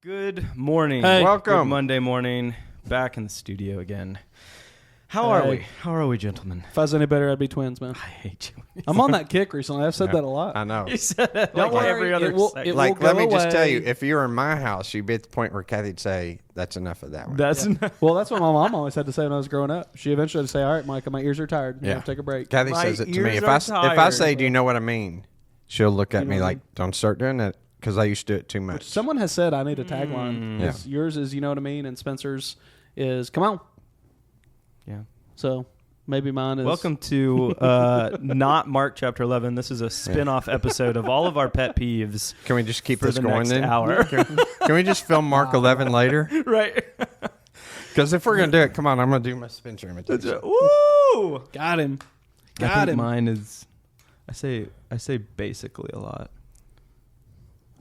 Good morning. Hey. Welcome. Good Monday morning. Back in the studio again. How are we? How are we, gentlemen? If I was any better, I'd be twins, man. I hate you. I'm on that kick recently. I've said that a lot. I know. You said that Don't like worry, every other it will- second. it will Like, go let me just tell away. you, if you were in my house, you'd be at the point where Kathy'd say, that's enough of that one. That's Well, that's what my mom always had to say when I was growing up. She eventually would say, "All right, Micah, my ears are tired. You Yeah. have to take a break." Kathy My says it to me. ears If I are say, tired. do you know what I mean? She'll look at You know me what I like, mean? don't start doing that, because I used to do it too much. Someone has said I need a tagline. Yeah. Yours is, you know what I mean, and Spencer's is, come on. yeah. So maybe mine is. Welcome to not Mark chapter 11. This is a spin-off episode of all of our pet peeves Can we just keep for this the going next then? hour. Can we just film Mark 11 later? Right. Because if we're going to do it, come on, I'm going to do my Spencer imitation. Woo! Got him. I Got think him. mine is, I say basically a lot.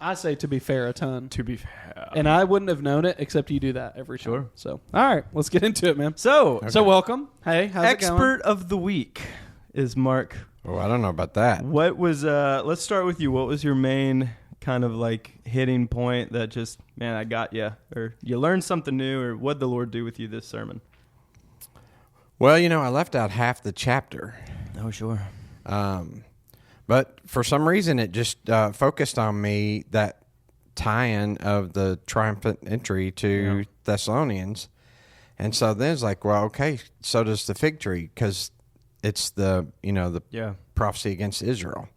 I say, to be fair, a ton. To be fair. And I wouldn't have known it except you do that every time. Sure. So, all right, let's get into it, man. So, So welcome. Hey, how's it going? expert of the week is Mark. Oh, I don't know about that. What was let's start with you. What was your main kind of like hitting point that just, man, I got you, or you learned something new, or what did the Lord do with you this sermon? Well, I left out half the chapter. Oh, sure. But for some reason, it just focused on me, that tie-in of the triumphant entry to Thessalonians. And so then it's like, well, okay, so does the fig tree, because it's the prophecy against Israel.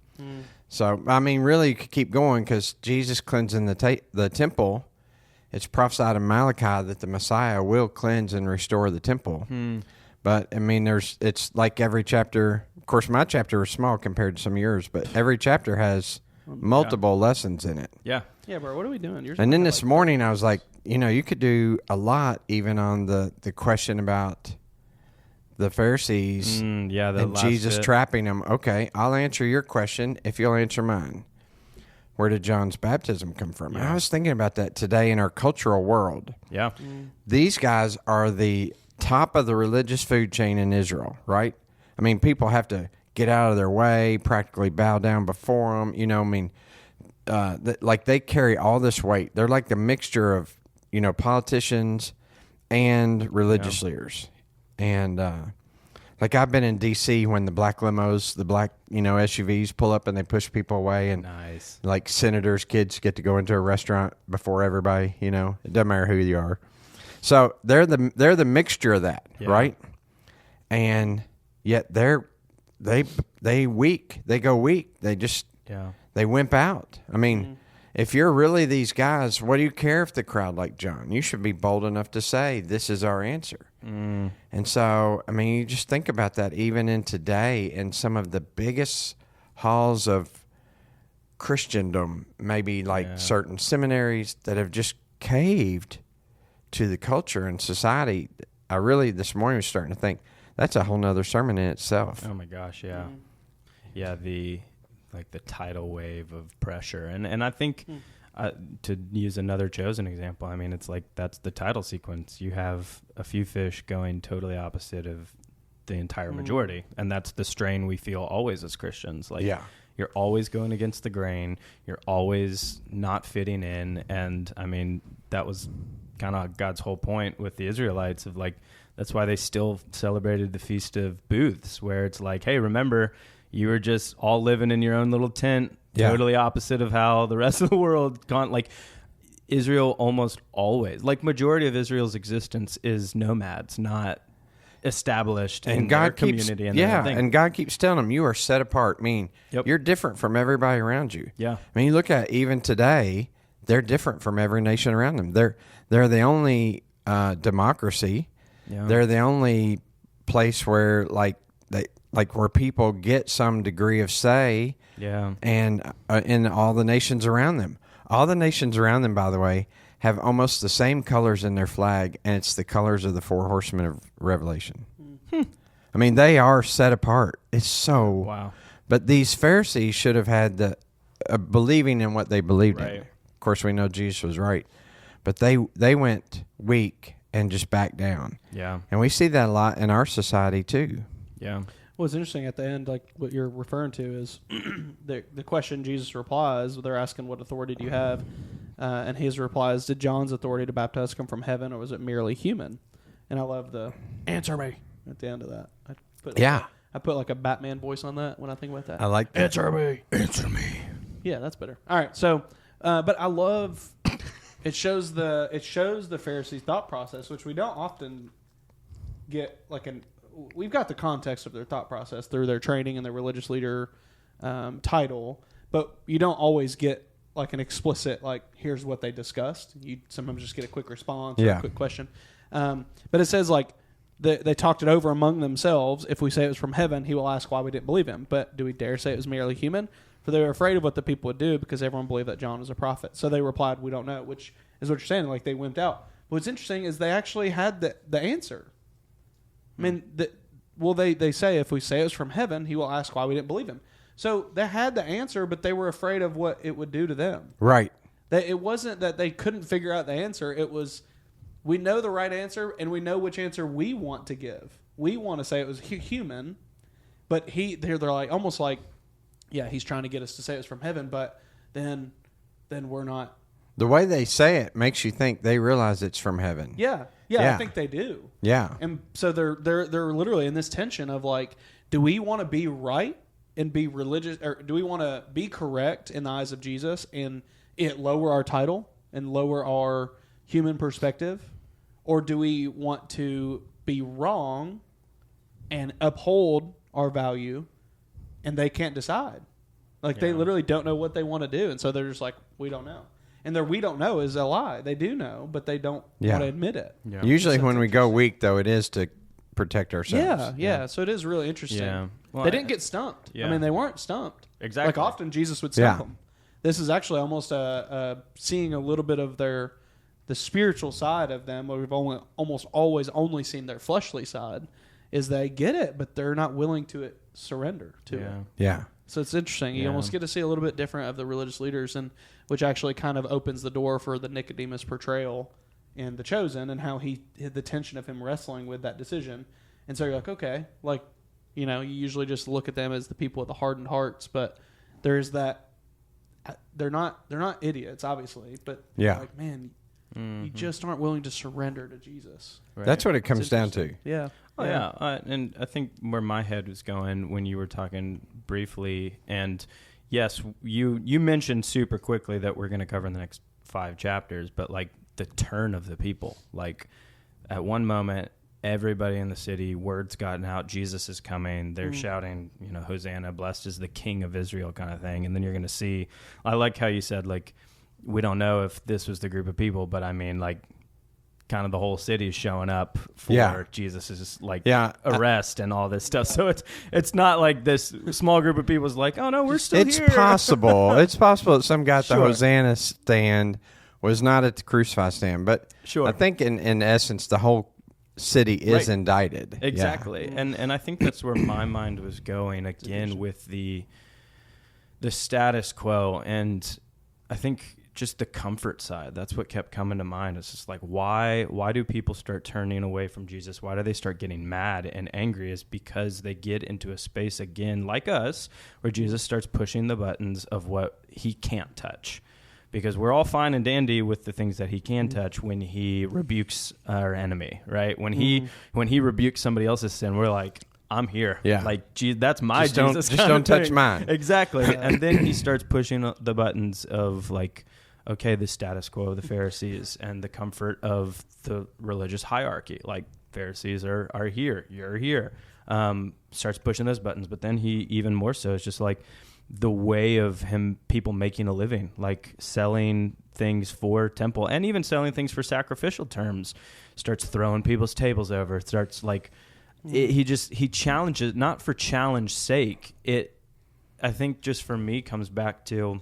So, I mean, really, you could keep going, because Jesus cleansing the temple, it's prophesied in Malachi that the Messiah will cleanse and restore the temple. But, I mean, it's like every chapter. Of course, my chapter is small compared to some of yours, but every chapter has multiple lessons in it. Yeah. Yeah, bro, what are we doing? Yours And then is this morning, I was like, you could do a lot even on the question about the Pharisees The and last Jesus bit. trapping them. Okay, I'll answer your question if you'll answer mine. Where did John's baptism come from? And I was thinking about that today in our cultural world. Yeah. These guys are the top of the religious food chain in Israel, right? I mean, people have to get out of their way, practically bow down before them. Like they carry all this weight. They're like the mixture of, politicians and religious leaders. And like I've been in D.C. when the black limos, the black, SUVs pull up and they push people away. And Nice. like senators' kids get to go into a restaurant before everybody, it doesn't matter who you are. So they're the mixture of that, right? And yet they weak. They go weak. They wimp out. I mean, if you're really these guys, what do you care if the crowd like John? You should be bold enough to say, this is our answer. And so, I mean, you just think about that even in today in some of the biggest halls of Christendom, maybe like certain seminaries that have just caved to the culture and society. I really, this morning, was starting to think, that's a whole nother sermon in itself. Oh my gosh, yeah. Yeah, the tidal wave of pressure. And I think to use another chosen example, I mean, it's like that's the title sequence. You have a few fish going totally opposite of the entire majority, and that's the strain we feel always as Christians. Like you're always going against the grain, you're always not fitting in, and I mean, that was kind of God's whole point with the Israelites of like, that's why they still celebrated the Feast of Booths, where it's like, hey, remember, you were just all living in your own little tent, totally opposite of how the rest of the world like Israel almost always, like majority of Israel's existence is nomads, not established in their community. And God keeps telling them, you are set apart. I mean, you're different from everybody around you. Yeah. I mean, you look at even today, they're different from every nation around them. They're the only democracy. Yeah. They're the only place where where people get some degree of say. Yeah. And in all the nations around them. All the nations around them, by the way, have almost the same colors in their flag, and it's the colors of the four horsemen of Revelation. I mean, they are set apart. It's so wow. But these Pharisees should have had the believing in what they believed in. Of course, we know Jesus was right, but they went weak and just backed down. Yeah, and we see that a lot in our society too. Yeah. What's interesting at the end, like what you're referring to, is the question Jesus replies. They're asking, "What authority do you have?" And his reply is, did John's authority to baptize come from heaven, or was it merely human? And I love the answer me at the end of that. I put like a Batman voice on that when I think about that. I like that. Answer me. Yeah, that's better. All right, so, but I love it shows the Pharisees' thought process, which we don't often get. We've got the context of their thought process through their training and their religious leader title, but you don't always get like an explicit here's what they discussed. You sometimes just get a quick response or a quick question. But it says they talked it over among themselves. If we say it was from heaven, he will ask why we didn't believe him. But do we dare say it was merely human? For they were afraid of what the people would do, because everyone believed that John was a prophet. So they replied, we don't know, which is what you're saying. Like, they wimped out. But what's interesting is they actually had the answer. I mean, they say if we say it was from heaven, he will ask why we didn't believe him. So they had the answer, but they were afraid of what it would do to them. Right. It wasn't that they couldn't figure out the answer. It was, we know the right answer, and we know which answer we want to give. We want to say it was human, but they're like almost like, yeah, he's trying to get us to say it was from heaven, but then we're not. The way they say it makes you think they realize it's from heaven. Yeah, I think they do. Yeah, and so they're literally in this tension of like, do we want to be right and be religious, or do we want to be correct in the eyes of Jesus and it lower our title and lower our human perspective, or do we want to be wrong and uphold our value? And they can't decide. They literally don't know what they want to do. And so they're just like, we don't know. And their we don't know is a lie. They do know, but they don't want to admit it. Yeah. Usually when we go weak, though, it is to protect ourselves. Yeah. So it is really interesting. Yeah. Well, they didn't get stumped. Yeah. I mean, they weren't stumped. Exactly. Like often Jesus would stump them. This is actually almost seeing a little bit of the spiritual side of them, where we've almost always only seen their fleshly side, is they get it, but they're not willing to surrender to it. Yeah. So it's interesting. You almost get to see a little bit different of the religious leaders, and which actually kind of opens the door for the Nicodemus portrayal in The Chosen, and how he had the tension of him wrestling with that decision. And so you're like, okay, you usually just look at them as the people with the hardened hearts, but there's that. They're not idiots, obviously, but like, man, you just aren't willing to surrender to Jesus. Right. That's what it comes down to. Yeah. Oh, yeah. And I think where my head was going when you were talking briefly, and yes, you mentioned super quickly that we're going to cover in the next 5 chapters, but the turn of the people. At one moment, everybody in the city, word's gotten out, Jesus is coming. They're shouting, Hosanna, blessed is the King of Israel kind of thing. And then you're going to see, I like how you said, we don't know if this was the group of people, but I mean, kind of the whole city is showing up for Jesus' arrest and all this stuff. So it's not like this small group of people is like, oh no, we're still here. It's possible. It's possible that some guy at the Hosanna stand was not at the Crucify stand, but I think in essence the whole city is indicted. Exactly. Yeah. And I think that's where my mind was going again with the status quo, and I think just the comfort side. That's what kept coming to mind. It's just like, why do people start turning away from Jesus? Why do they start getting mad and angry? Is because they get into a space again, like us, where Jesus starts pushing the buttons of what he can't touch. Because we're all fine and dandy with the things that he can touch when he rebukes our enemy, right? When he rebukes somebody else's sin, we're like, I'm here. Yeah. That's my Jesus. Just don't touch mine. Exactly. And then he starts pushing the buttons of okay, the status quo of the Pharisees and the comfort of the religious hierarchy. Pharisees are here, you're here. Starts pushing those buttons, but then he even more so is just the way of people making a living, selling things for temple and even selling things for sacrificial terms. Starts throwing people's tables over. Starts he challenges, not for challenge sake. It, I think, just for me comes back to,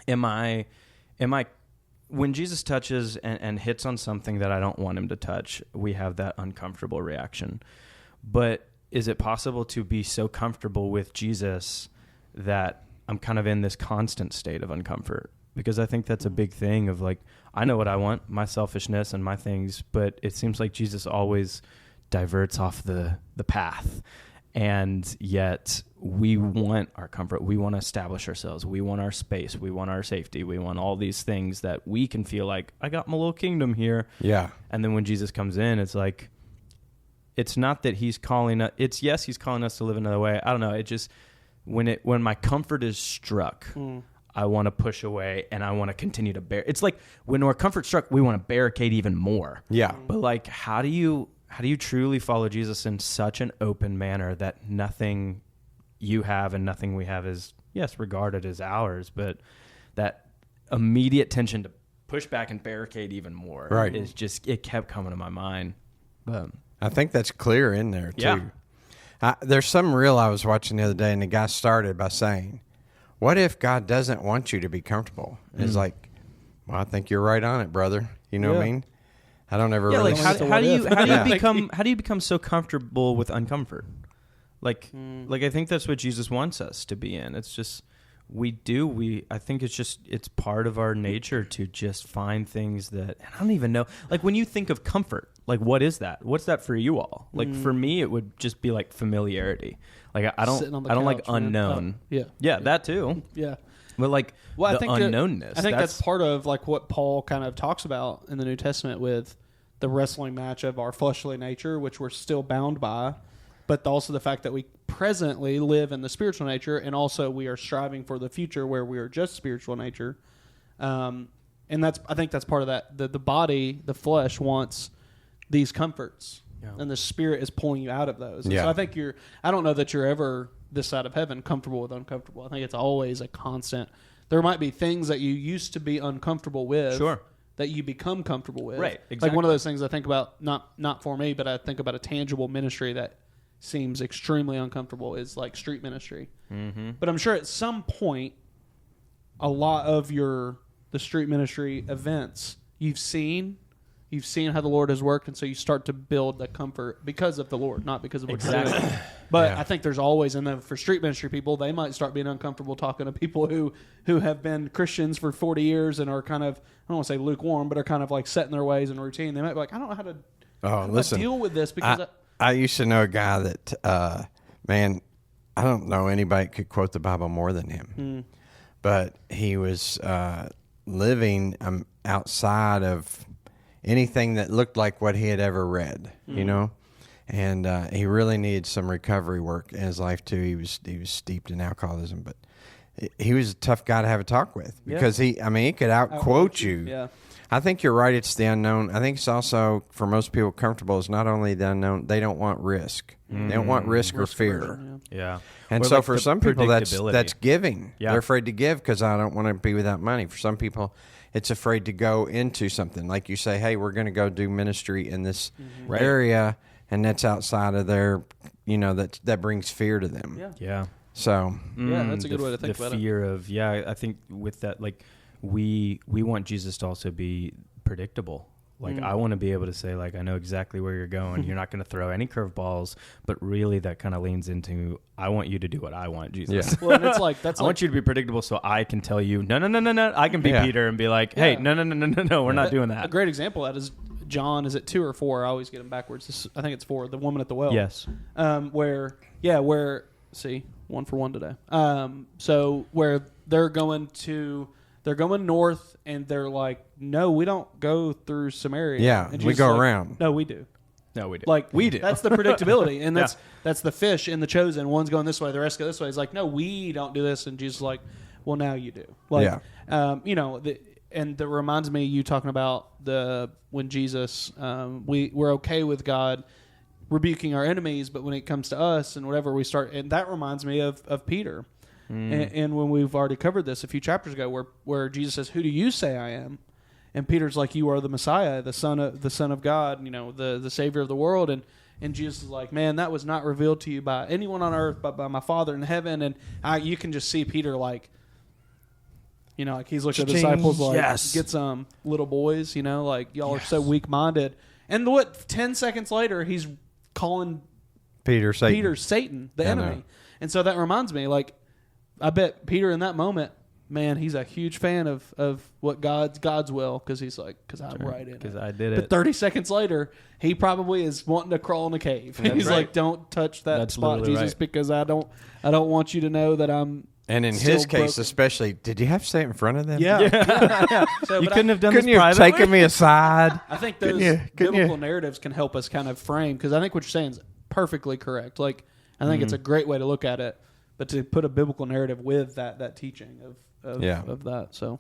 am I when Jesus touches and hits on something that I don't want him to touch, we have that uncomfortable reaction. But is it possible to be so comfortable with Jesus that I'm kind of in this constant state of uncomfort? Because I think that's a big thing of I know what I want, my selfishness and my things, but it seems like Jesus always diverts off the path. And yet we want our comfort. We want to establish ourselves. We want our space. We want our safety. We want all these things that we can feel like, I got my little kingdom here. Yeah. And then when Jesus comes in, it's like, it's not that he's calling us. It's, yes, he's calling us to live another way. I don't know. It just, when my comfort is struck, I want to push away and I want to continue to bear. It's like when our comfort struck, we want to barricade even more. Yeah. But like, how do you truly follow Jesus in such an open manner that nothing you have and nothing we have is, yes, regarded as ours, but that immediate tension to push back and barricade even more is just, it kept coming to my mind. But I think that's clear in there too. Yeah. There's some reel I was watching the other day, and the guy started by saying, what if God doesn't want you to be comfortable? It's like, well, I think you're right on it, brother. You know what I mean? I don't ever really. Like how do you become so comfortable with uncomfort? Like I think that's what Jesus wants us to be in. It's just I think it's part of our nature to just find things that, I don't even know. Like when you think of comfort, like what is that? What's that for you all? Like for me, it would just be like familiarity. Like I don't like unknown. Yeah, that too. Yeah. But like I think unknownness. I think that's part of like what Paul kind of talks about in the New Testament with the wrestling match of our fleshly nature, which we're still bound by, but also the fact that we presently live in the spiritual nature, and also we are striving for the future where we are just spiritual nature. And I think that's part of that. The body, the flesh wants these comforts, and the spirit is pulling you out of those. So I think I don't know that you're ever this side of heaven comfortable with uncomfortable. I think it's always a constant. There might be things that you used to be uncomfortable with. Sure. That you become comfortable with. Right, exactly. Like one of those things I think about, not for me, but I think about a tangible ministry that seems extremely uncomfortable is like street ministry. Mm-hmm. But I'm sure at some point, a lot of the street ministry events you've seen how the Lord has worked, and so you start to build the comfort because of the Lord, not because of what you're doing. But I think there's always, and then for street ministry people, they might start being uncomfortable talking to people who have been Christians for 40 years and are kind of, I don't want to say lukewarm, but are kind of like set in their ways and routine. They might be like, I don't know how to deal with this because I used to know a guy that, man, I don't know anybody could quote the Bible more than him. But he was living outside of anything that looked like what he had ever read, you know? And he really needed some recovery work in his life, too. He was steeped in alcoholism, but he was a tough guy to have a talk with because he could out-quote you. Yeah. I think you're right. It's the unknown. I think it's also, for most people, comfortable is not only the unknown, they don't want risk. They don't want risk or fear. Yeah. And or so like for some people, that's giving. Yeah. They're afraid to give because I don't want to be without money. For some people, it's afraid to go into something. Like you say, hey, we're going to go do ministry in this area, and that's outside of their, that brings fear to them. Yeah. So. That's a good way to think about it. The fear of, I think with that, like, we want Jesus to also be predictable. Like, I want to be able to say, like, I know exactly where you're going. You're not going to throw any curveballs, but really that kind of leans into, I want you to do what I want, Jesus. Yeah. Well, and it's like, I want you to be predictable so I can tell you, no. I can be Peter and be like, hey, no, we're not doing that. A great example of that is John, is it 2 or 4? I always get them backwards. I think it's 4, the woman at the well. Yes. See, 1 for 1 today. So where they're going north, and they're like, no, we don't go through Samaria. Yeah, and we go around. No, we do. No, we do. Like, we do. That's the predictability, and that's the fish in the chosen. One's going this way, the rest go this way. It's like, no, we don't do this, and Jesus is like, well, now you do. Like, and that reminds me, you talking about when Jesus, we're okay with God rebuking our enemies, but when it comes to us and whatever, we start, and that reminds me of Peter. And when we've already covered this a few chapters ago, where Jesus says, "Who do you say I am?" And Peter's like, "You are the Messiah, the Son of God, the Savior of the world." And Jesus is like, "Man, that was not revealed to you by anyone on earth, but by my Father in heaven." And you can just see Peter like, like he's looking at the disciples like, "Get some little boys, like y'all are so weak minded." And 10 seconds later, he's calling Peter Satan, the enemy. And so that reminds me, like, I bet Peter in that moment man, he's a huge fan of what God's will, because he's like, because I'm right in it. Because I did it. But 30 seconds later, he probably is wanting to crawl in a cave. He's like, don't touch that spot, Jesus, because I don't want you to know that I'm. And in his case, especially, did you have to say it in front of them? Yeah. So, you couldn't have done couldn't this you privately? have taken me aside? I think those biblical narratives can help us kind of frame, because I think what you're saying is perfectly correct. Like, I think it's a great way to look at it, but to put a biblical narrative with that teaching of that. So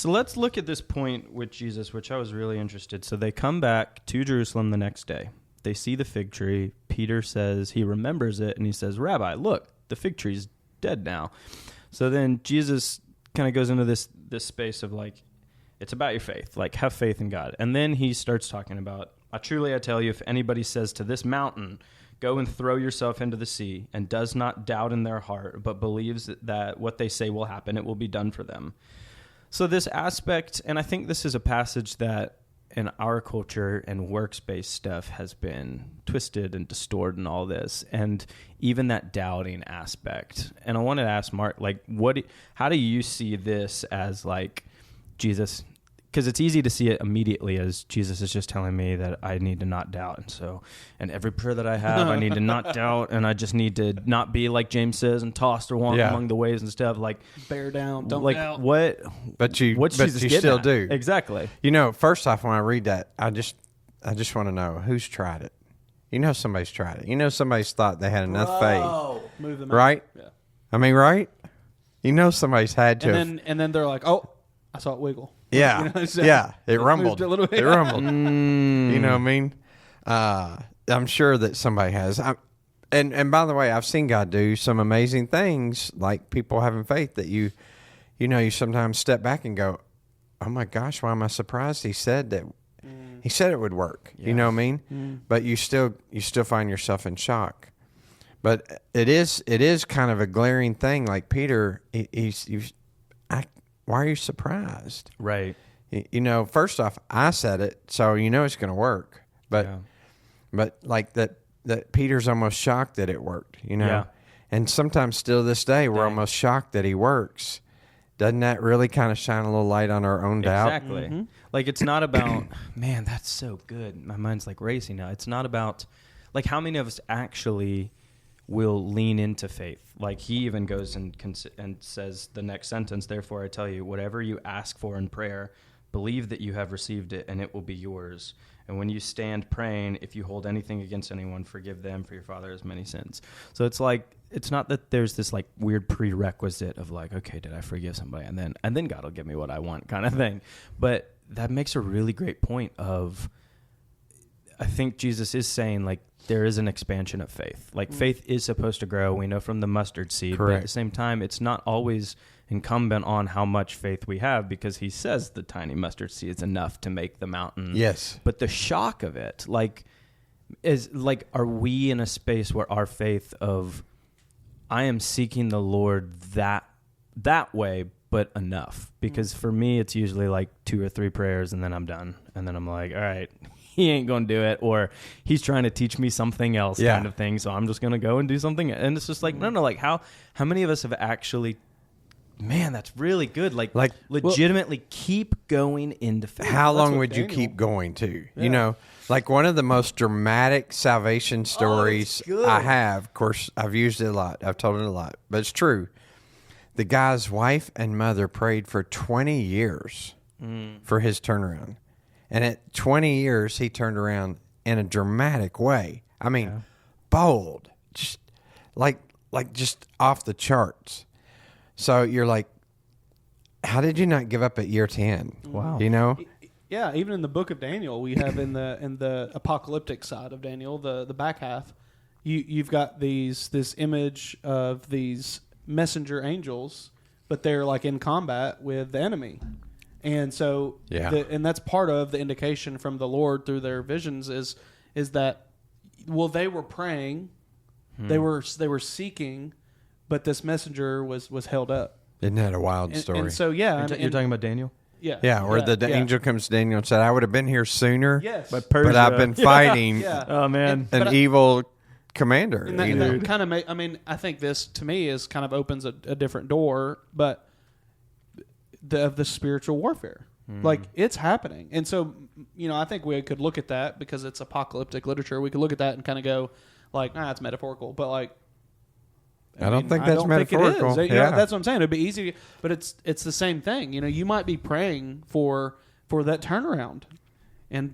let's look at this point with Jesus, which I was really interested. So they come back to Jerusalem the next day. They see the fig tree. Peter says he remembers it, and he says, "Rabbi, look, the fig tree's dead now." So then Jesus kind of goes into this space of like, it's about your faith, like have faith in God. And then he starts talking about, I tell you, if anybody says to this mountain, go and throw yourself into the sea, and does not doubt in their heart, but believes that what they say will happen, it will be done for them. So this aspect, and I think this is a passage that in our culture and works-based stuff has been twisted and distorted and all this, and even that doubting aspect. And I wanted to ask Mark, like, how do you see this as like Jesus? Because it's easy to see it immediately as Jesus is just telling me that I need to not doubt. And every prayer that I have, I need to not doubt, and I just need to not be like James says and tossed or walk among the waves and stuff. Like, bear down, don't like doubt. What's Jesus you getting still at? do. Exactly. You know, first off, when I read that, I just want to know who's tried it. You know, somebody's tried it. You know, somebody's thought they had enough faith, move them right? Yeah. I mean, right? You know, somebody's had to. And then they're like, oh, I saw it wiggle. Yeah, you know, so it rumbled. A little bit. It rumbled. You know what I mean? I'm sure that somebody has. And by the way, I've seen God do some amazing things, like people having faith that you sometimes step back and go, "Oh my gosh, why am I surprised?" He said that. He said it would work. Yeah. You know what I mean? But you still find yourself in shock. But it is kind of a glaring thing. Like Peter, why are you surprised? Right. You know, first off, I said it, so you know it's going to work. But like that Peter's almost shocked that it worked, you know? Yeah. And sometimes still this day, we're almost shocked that he works. Doesn't that really kind of shine a little light on our own doubt? Exactly. Mm-hmm. Like, it's not about, man, that's so good. My mind's like racing now. It's not about, like, how many of us actually will lean into faith? Like, he even goes and says the next sentence, therefore I tell you, whatever you ask for in prayer, believe that you have received it and it will be yours. And when you stand praying, if you hold anything against anyone, forgive them, for your Father has many sins. So it's like, it's not that there's this like weird prerequisite of like, okay, did I forgive somebody? And then God will give me what I want kind of thing. But that makes a really great point of, I think Jesus is saying like there is an expansion of faith. Like faith is supposed to grow. We know from the mustard seed. Correct. But at the same time, it's not always incumbent on how much faith we have, because he says the tiny mustard seed is enough to make the mountain. Yes. But the shock of it, like, is like, are we in a space where our faith of, I am seeking the Lord that way, but enough? Because for me, it's usually like 2 or 3 prayers and then I'm done. And then I'm like, all right, he ain't going to do it. Or he's trying to teach me something else kind of thing. So I'm just going to go and do something. And it's just like, no, like how many of us have actually, man, that's really good. Like legitimately keep going into faith. How long would you keep going to? Yeah. You know, like one of the most dramatic salvation stories I have, of course, I've used it a lot. I've told it a lot, but it's true. The guy's wife and mother prayed for 20 years for his turnaround. And at 20 years, he turned around in a dramatic way. I mean, bold, just like just off the charts. So you're like, how did you not give up at year 10? Wow. You know? Yeah, even in the book of Daniel, we have in the apocalyptic side of Daniel, the back half, you've got this image of these messenger angels, but they're like in combat with the enemy. And so and that's part of the indication from the Lord through their visions is that, well, they were praying, they were seeking, but this messenger was held up. Isn't that a wild story? And so, you're talking about Daniel? Yeah, where the angel comes to Daniel and said, I would have been here sooner, yes, but I've been fighting oh, man. an evil commander. And that kind of I think this, to me, is kind of opens a different door, but the spiritual warfare. Like, it's happening. And so, I think we could look at that because it's apocalyptic literature. We could look at that and kind of go, like, it's metaphorical. But, like, I don't think that's metaphorical. Think it is. That's what I'm saying. It'd be easy, but it's the same thing. You might be praying for that turnaround, and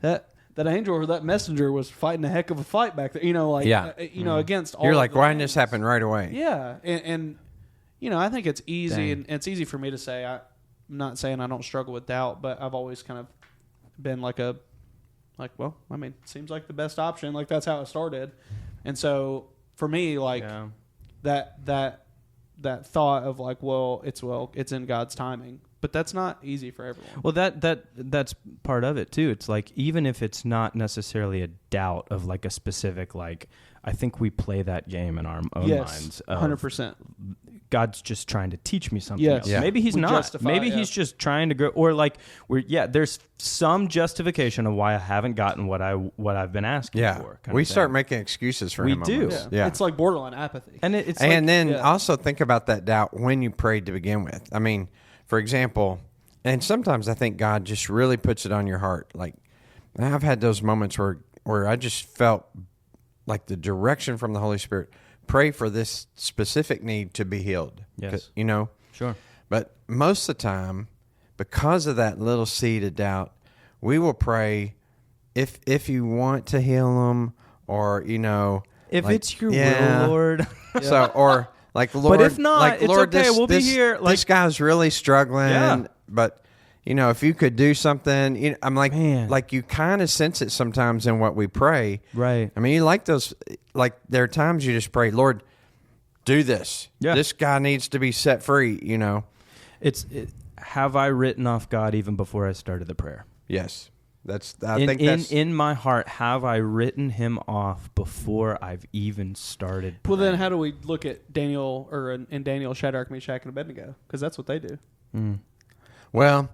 that angel or that messenger was fighting a heck of a fight back there. Against all. You're like, why didn't this happen right away? Yeah, and I think it's easy, and it's easy for me to say. I'm not saying I don't struggle with doubt, but I've always kind of been it seems like the best option. Like, that's how it started, and so. For me, that thought of like, it's in God's timing, but that's not easy for everyone. Well, that's part of it too. It's like, even if it's not necessarily a doubt of like a specific, like, I think we play that game in our own minds. 100%. God's just trying to teach me something Yes. else. Yeah. Maybe he's not. Maybe he's just trying to go, or like there's some justification of why I haven't gotten what I've been asking for. We start making excuses for him. We do. Yeah. It's like borderline apathy. And it's also think about that doubt when you prayed to begin with. I mean, for example, and sometimes I think God just really puts it on your heart. Like, I've had those moments where I just felt like the direction from the Holy Spirit. Pray for this specific need to be healed. Yes. Sure. But most of the time, because of that little seed of doubt, we will pray if you want to heal them, or if it's your will, Lord. So, or like, Lord, but if not, like, it's Lord, okay. We'll be here. Like, this guy's really struggling, but if you could do something, I'm like, man, like, you kind of sense it sometimes in what we pray. Right. I mean, you like those, like, there are times you just pray, Lord, do this. Yeah. This guy needs to be set free, Have I written off God even before I started the prayer? Yes. In my heart, have I written him off before I've even started praying? Well, then how do we look at Daniel, or in Daniel, Shadrach, Meshach, and Abednego? Because that's what they do. Well,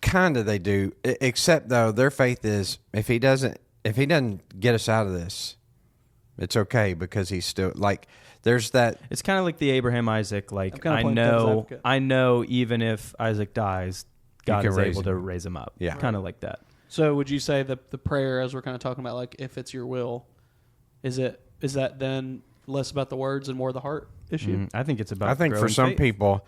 kind of they do, except though their faith is if he doesn't get us out of this, it's okay, because he's still, like, there's that. It's kind of like the Abraham, Isaac. Like, I know even if Isaac dies, God is able to raise him up. Yeah, kind of like that. So would you say that the prayer, as we're kind of talking about, like, if it's your will, is that then less about the words and more the heart issue? I think it's about. I think for some people,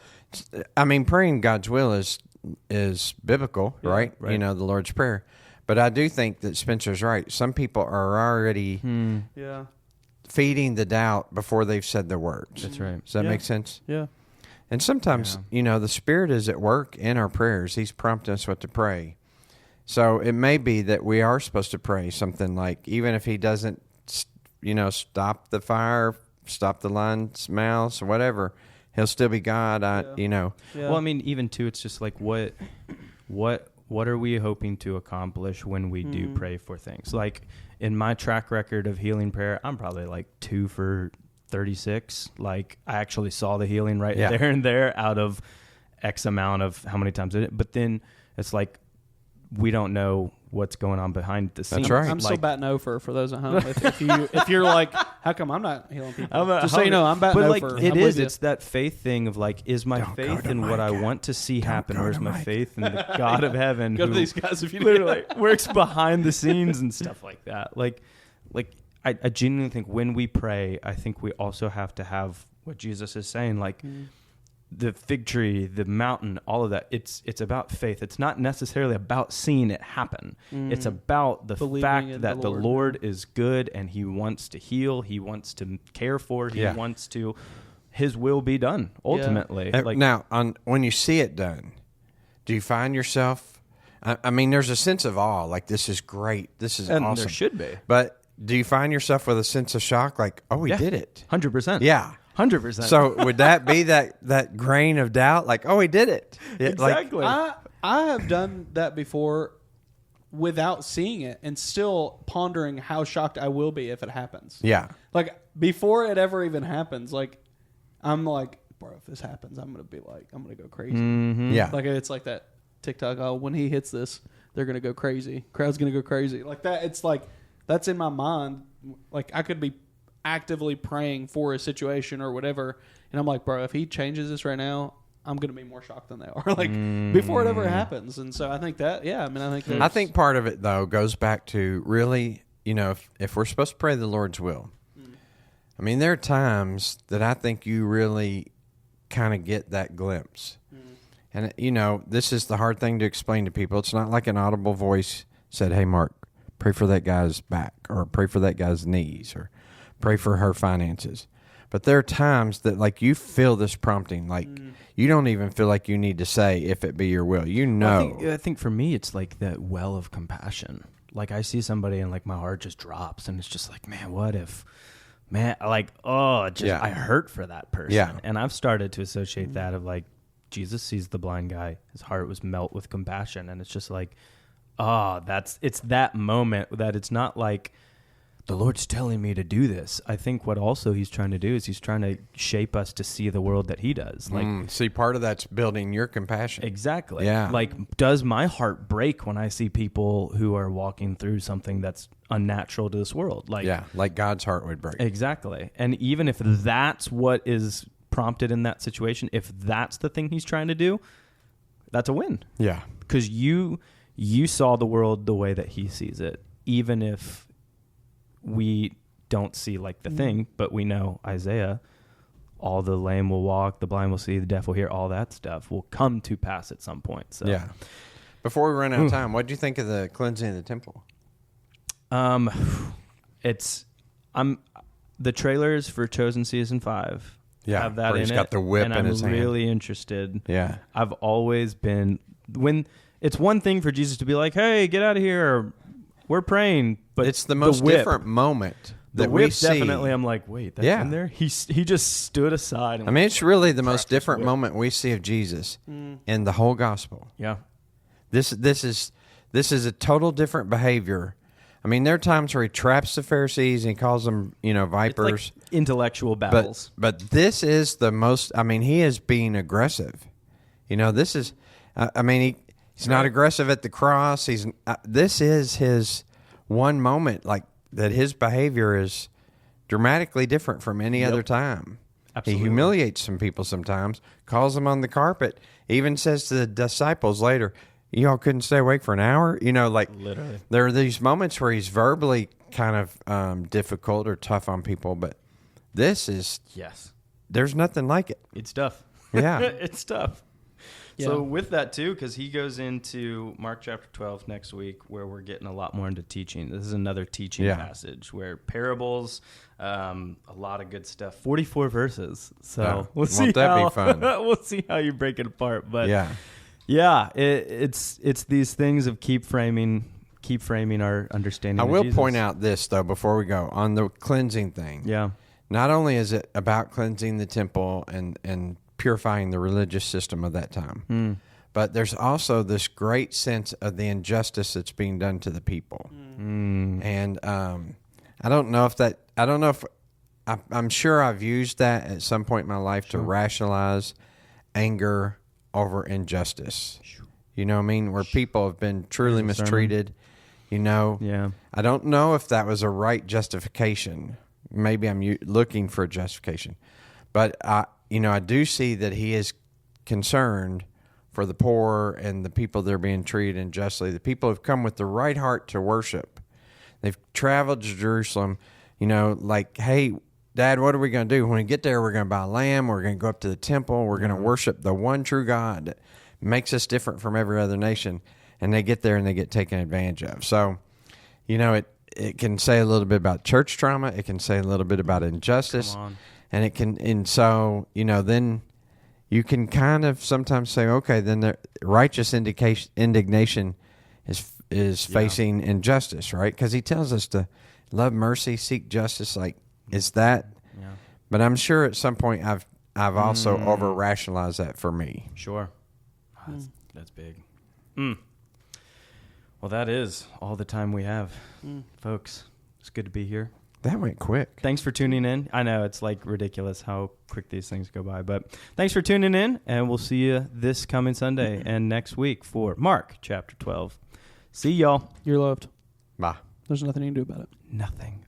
I mean, praying God's will is biblical, right? Right. The Lord's Prayer. But I do think that Spencer's right. Some people are already feeding the doubt before they've said the words. That's right. Does that make sense? Yeah. And sometimes, the Spirit is at work in our prayers. He's prompting us what to pray. So it may be that we are supposed to pray something like, even if he doesn't, stop the fire, stop the lion's mouth, or whatever, he'll still be God. Yeah. Well, I mean, even too, it's just like, what are we hoping to accomplish when we do pray for things? Like, in my track record of healing prayer, I'm probably like 2 for 36. Like, I actually saw the healing there and there out of X amount of how many times it. But then it's like, we don't know what's going on behind the scenes. That's right. I'm still batting over for those at home. If you're like, how come I'm not healing people? Just so you know, I'm batting over. But like, it is. It's that faith thing of like, is my faith in what I want to see happen, or is my faith in the God of heaven Go who to these guys if you literally works behind the scenes and stuff like that? Like I genuinely think when we pray, I think we also have to have what Jesus is saying, like. The fig tree, the mountain, all of that. It's about faith. It's not necessarily about seeing it happen. It's about the fact that the Lord is good and he wants to heal. He wants to care for. He wants to, his will be done ultimately. Yeah. Now, when you see it done, do you find yourself, I mean, there's a sense of awe, like, this is great. This is awesome. There should be. But do you find yourself with a sense of shock, like, oh, we did it? 100%. Yeah. 100%. So would that be that grain of doubt? Like, oh, he did it. Exactly. I have done that before without seeing it and still pondering how shocked I will be if it happens. Yeah. Like, before it ever even happens, like, I'm like, bro, if this happens, I'm going to go crazy. Mm-hmm. Yeah. Like, it's like that TikTok, when he hits this, they're going to go crazy. Crowd's going to go crazy. Like that, it's like, that's in my mind. Like, I could be actively praying for a situation or whatever, and I'm like, bro, if he changes this right now, I'm going to be more shocked than they are, like before it ever happens. And so I think that, I think part of it though goes back to really, if we're supposed to pray the Lord's will, I mean, there are times that I think you really kind of get that glimpse. And, this is the hard thing to explain to people. It's not like an audible voice said, hey, Mark, pray for that guy's back, or pray for that guy's knees, or pray for her finances. But there are times that, like, you feel this prompting, like you don't even feel like you need to say, if it be your will. I think for me, it's like that well of compassion. Like, I see somebody and, like, my heart just drops, and it's just like, man, what if... Man, like, I hurt for that person. Yeah. And I've started to associate that of, like, Jesus sees the blind guy. His heart was melt with compassion. And it's just like, it's that moment that it's not like the Lord's telling me to do this. I think what also he's trying to do is he's trying to shape us to see the world that he does. Like, see, part of that's building your compassion. Exactly. Yeah. Like, does my heart break when I see people who are walking through something that's unnatural to this world? Like, yeah, like God's heart would break. Exactly. And even if that's what is prompted in that situation, if that's the thing he's trying to do, that's a win. Yeah. Because you saw the world the way that he sees it, even if we don't see like the thing, but we know Isaiah, all the lame will walk, the blind will see, the deaf will hear, all that stuff will come to pass at some point. So yeah. Before we run out of time, what do you think of the cleansing of the temple? The trailers for Chosen Season 5 have that in it. He's got the whip and in his hand. I'm really interested. Yeah. I've always been, when it's one thing for Jesus to be like, hey, get out of here, or, we're praying, but it's the most different moment that we see. Definitely, I'm like, wait, that's in there? He just stood aside. And it's really the most different moment we see of Jesus in the whole gospel. Yeah. This is a total different behavior. I mean, there are times where he traps the Pharisees and he calls them, vipers. It's like intellectual battles. But this is the most, he is being aggressive. This is, he's not aggressive at the cross. This is his one moment, like, that his behavior is dramatically different from any other time. Absolutely. He humiliates some people sometimes, calls them on the carpet, even says to the disciples later, y'all couldn't stay awake for an hour? Literally. There are these moments where he's verbally kind of difficult or tough on people, but this is... Yes. There's nothing like it. It's tough. Yeah. It's tough. Yeah. So with that, too, because he goes into Mark chapter 12 next week, where we're getting a lot more into teaching. This is another teaching passage where parables, a lot of good stuff. 44 verses. So we'll see. Won't that be fun? We'll see how you break it apart. But yeah, it's these things of keep framing our understanding. I of will Jesus. point out this, though, before we go, on the cleansing thing. Yeah. Not only is it about cleansing the temple and purifying the religious system of that time, but there's also this great sense of the injustice that's being done to the people. And I'm sure I've used that at some point in my life to rationalize anger over injustice. You know what I mean? Where people have been truly mistreated. Yeah. I don't know if that was a right justification. Maybe I'm looking for a justification. But I do see that he is concerned for the poor and the people that are being treated unjustly. The people have come with the right heart to worship. They've traveled to Jerusalem, like, hey, Dad, what are we going to do? When we get there, we're going to buy a lamb. We're going to go up to the temple. We're going to worship the one true God that makes us different from every other nation. And they get there and they get taken advantage of. So, it can say a little bit about church trauma. It can say a little bit about injustice. And it can, and so, then you can kind of sometimes say, okay, then the righteous indignation is facing injustice, right? Because he tells us to love mercy, seek justice. Like, is that? Yeah. But I'm sure at some point I've also over rationalized that for me. Sure, that's big. Well, that is all the time we have, folks. It's good to be here. That went quick. Thanks for tuning in. I know it's like ridiculous how quick these things go by, but thanks for tuning in, and we'll see you this coming Sunday and next week for Mark chapter 12. See y'all. You're loved. Bye. There's nothing you can do about it. Nothing.